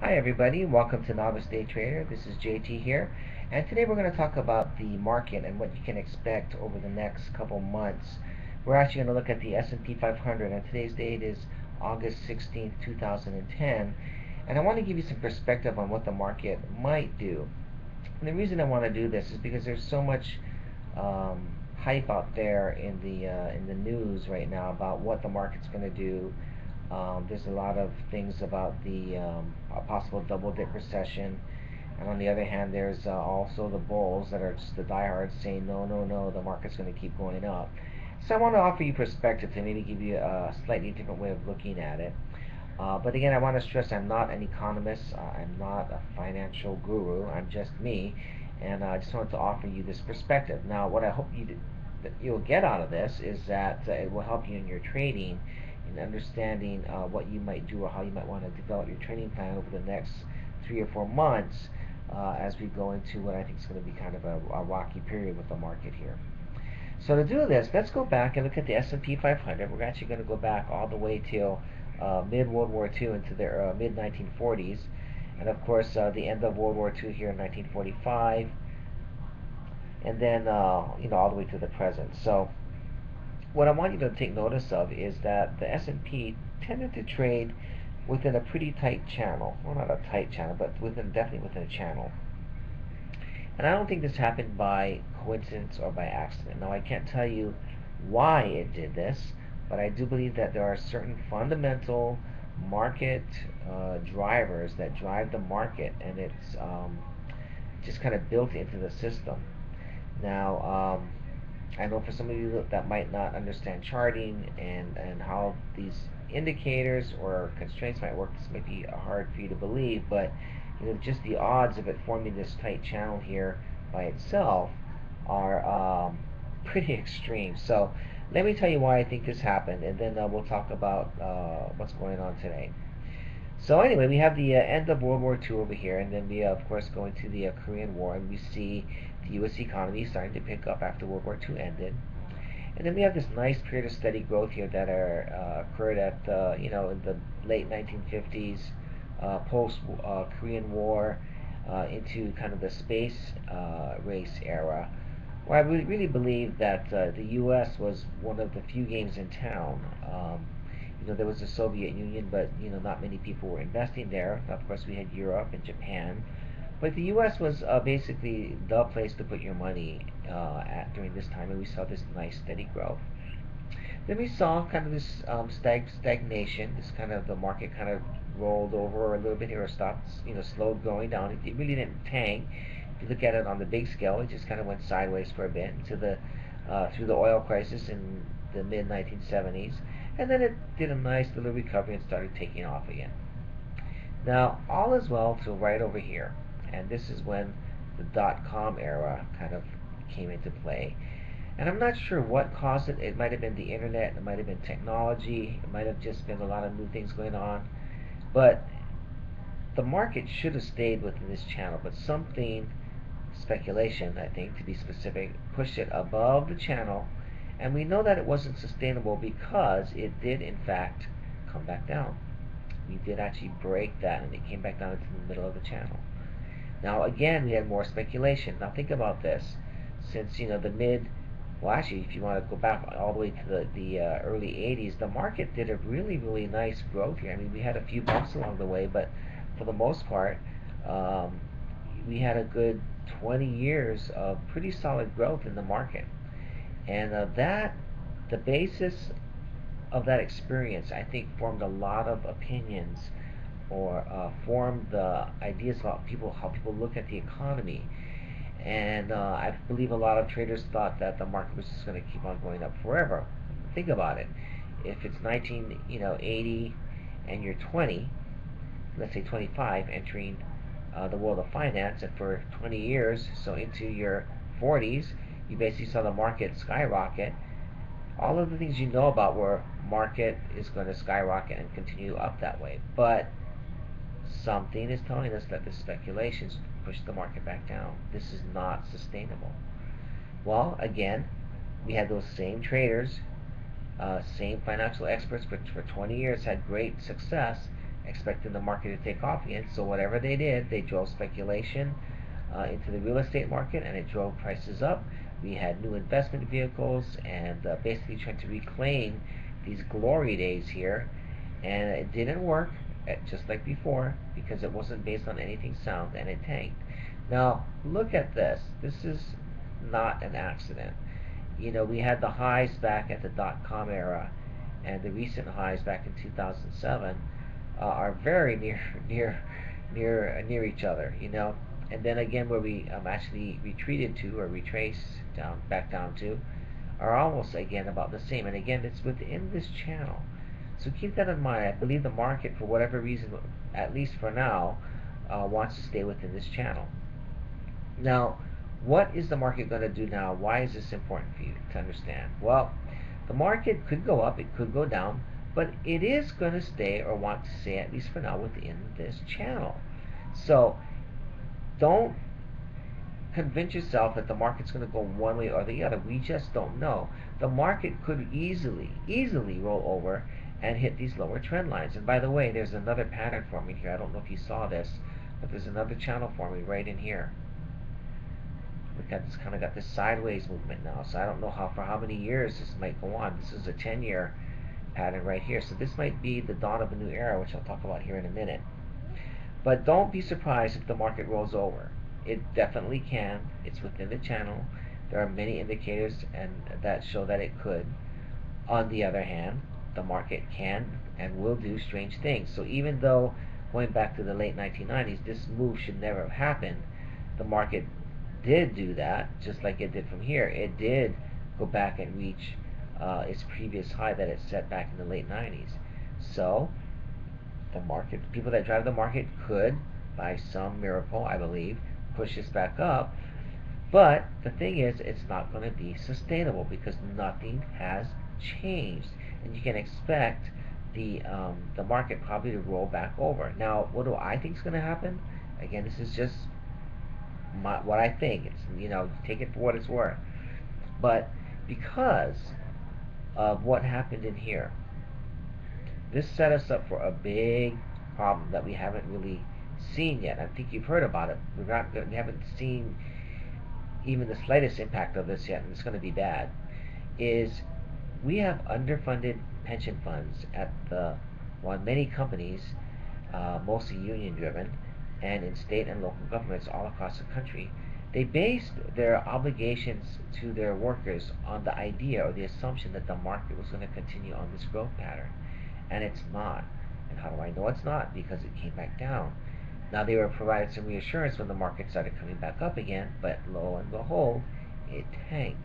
Hi everybody, welcome to Novice Day Trader. This is JT here, and today we're going to talk about the market and what you can expect over the next couple months. We're actually going to look at the S&P 500, and today's date is August 16th, 2010, and I want to give you some perspective on what the market might do. And the reason I want to do this is because there's so much um, hype out there in the news right now about what the market's going to do. There's a lot of things about a possible double dip recession, and on the other hand, there's also the bulls that are just the diehards saying no, no, no, the market's going to keep going up. So I want to offer you perspective to maybe give you a slightly different way of looking at it. But again, I want to stress I'm not an economist. I'm not a financial guru. I'm just me, and I just wanted to offer you this perspective. Now, what I hope that you'll get out of this is that it will help you in your trading, in understanding what you might do or how you might want to develop your trading plan over the next 3 or 4 months as we go into what I think is going to be kind of a rocky period with the market here. So to do this, let's go back and look at the S&P 500. We're actually going to go back all the way till mid-World War II into the mid-1940s. And of course, the end of World War II here in 1945. And then, all the way to the present. So what I want you to take notice of is that the S&P tended to trade within a pretty tight channel. Well, not a tight channel, but definitely within a channel. And I don't think this happened by coincidence or by accident. Now, I can't tell you why it did this, but I do believe that there are certain fundamental market drivers that drive the market, and it's just kind of built into the system. Now, I know for some of you that might not understand charting and how these indicators or constraints might work, this might be hard for you to believe, but just the odds of it forming this tight channel here by itself are pretty extreme. So let me tell you why I think this happened, and then we'll talk about what's going on today. So anyway, we have the end of World War II over here, and then we of course go into the Korean War, and we see the U.S. economy starting to pick up after World War II ended. And then we have this nice period of steady growth here that occurred at in the late 1950s, post Korean War, into kind of the space race era, where I really believe that the U.S. was one of the few games in town. There was the Soviet Union, but not many people were investing there. Of course, we had Europe and Japan, but the U.S. was basically the place to put your money at during this time, and we saw this nice steady growth. Then we saw kind of this stagnation. This kind of the market kind of rolled over a little bit here, or stopped, slowed going down. It really didn't tank. If you look at it on the big scale, it just kind of went sideways for a bit into the through the oil crisis in the mid 1970s, and then it did a nice little recovery and started taking off again. Now, all is well till right over here, and this is when the dot-com era kind of came into play. And I'm not sure what caused it. It might have been the internet, it might have been technology, it might have just been a lot of new things going on. But the market should have stayed within this channel, but something, speculation I think to be specific, pushed it above the channel, and we know that it wasn't sustainable because it did in fact come back down. We did actually break that, and it came back down into the middle of the channel. Now again, we had more speculation. Now think about this. Since the mid, well, actually, if you want to go back all the way to the early 80s, the market did a really nice growth here. I mean, we had a few bumps along the way, but for the most part, um, we had a good 20 years of pretty solid growth in the market. And the basis of that experience, I think, formed a lot of opinions, or formed the ideas about how people look at the economy. And I believe a lot of traders thought that the market was just going to keep on going up forever. Think about it. If it's 1980 and you're 20, let's say 25, entering the world of finance, and for 20 years, so into your 40s, you basically saw the market skyrocket. All of the things you know about where market is going to skyrocket and continue up that way. But something is telling us that the speculations push the market back down. This is not sustainable. Well, again, we had those same traders, same financial experts, which for 20 years had great success, expecting the market to take off again. So whatever they did, they drove speculation into the real estate market, and it drove prices up. We had new investment vehicles, and basically trying to reclaim these glory days here, and it didn't work, just like before, because it wasn't based on anything sound, and it tanked. Now look at this. This is not an accident. We had the highs back at the dot-com era, and the recent highs back in 2007 are very near each other. And then again, where we actually retreated to, or retraced back down to, are almost again about the same. And again, it's within this channel. So keep that in mind. I believe the market, for whatever reason, at least for now, wants to stay within this channel. Now, what is the market going to do now? Why is this important for you to understand? Well, the market could go up, it could go down, but it is going to stay, or want to stay, at least for now, within this channel. So don't convince yourself that the market's going to go one way or the other. We just don't know. The market could easily roll over and hit these lower trend lines. And by the way, there's another pattern forming here. I don't know if you saw this, but there's another channel forming right in here. Look at this, kind of got this sideways movement now. So I don't know for how many years this might go on. This is a 10-year pattern right here. So this might be the dawn of a new era, which I'll talk about here in a minute. But don't be surprised if the market rolls over. It definitely can. It's within the channel. There are many indicators that show that it could. On the other hand, the market can and will do strange things. So even though, going back to the late 1990s, this move should never have happened, the market did do that, just like it did from here. It did go back and reach its previous high that it set back in the late 90s. So the market, people that drive the market, could, by some miracle, I believe, push this back up. But the thing is, it's not going to be sustainable, because nothing has changed, and you can expect the market probably to roll back over. Now, what do I think is going to happen? Again, this is just what I think. It's, take it for what it's worth. But because of what happened in here, this set us up for a big problem that we haven't really seen yet. I think you've heard about it. We haven't seen even the slightest impact of this yet, and it's going to be bad. Is we have underfunded pension funds at many companies, mostly union driven, and in state and local governments all across the country. They based their obligations to their workers on the idea, or the assumption, that the market was going to continue on this growth pattern, and it's not. And how do I know it's not? Because it came back down. Now, they were provided some reassurance when the market started coming back up again, but lo and behold, it tanked.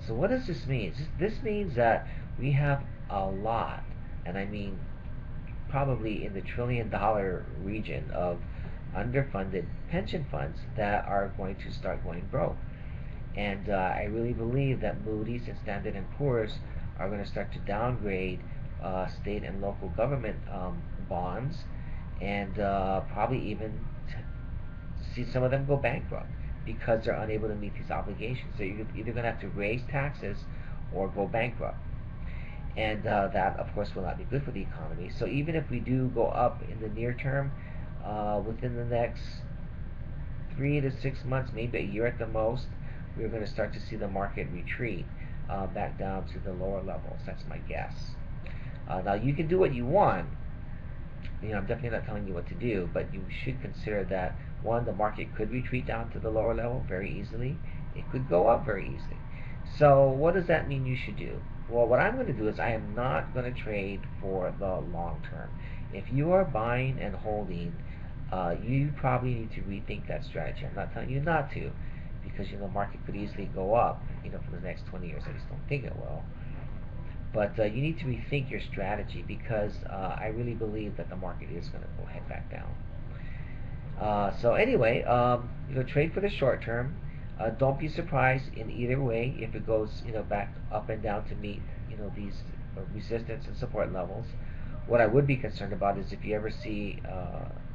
So what does this mean? This means that we have a lot, and I mean probably in the trillion-dollar region, of underfunded pension funds that are going to start going broke. And I really believe that Moody's and Standard & Poor's are going to start to downgrade state and local government bonds, and probably even see some of them go bankrupt, because they're unable to meet these obligations. So you're either going to have to raise taxes or go bankrupt. And that, of course, will not be good for the economy. So even if we do go up in the near term, within the next 3 to 6 months, maybe a year at the most, we're going to start to see the market retreat back down to the lower levels. That's my guess. Now, you can do what you want. I'm definitely not telling you what to do, but you should consider that, one, the market could retreat down to the lower level very easily. It could go up very easily. So what does that mean you should do? Well, what I'm going to do is, I am not going to trade for the long term. If you are buying and holding, you probably need to rethink that strategy. I'm not telling you not to, because the market could easily go up for the next 20 years. I just don't think it will. But you need to rethink your strategy, because I really believe that the market is going to go head back down. So anyway, trade for the short term. Don't be surprised in either way if it goes back up and down to meet these resistance and support levels. What I would be concerned about is if you ever see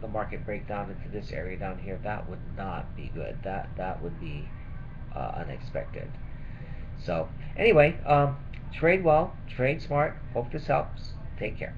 the market break down into this area down here. That would not be good. That would be unexpected. So anyway, trade well, trade smart. Hope this helps. Take care.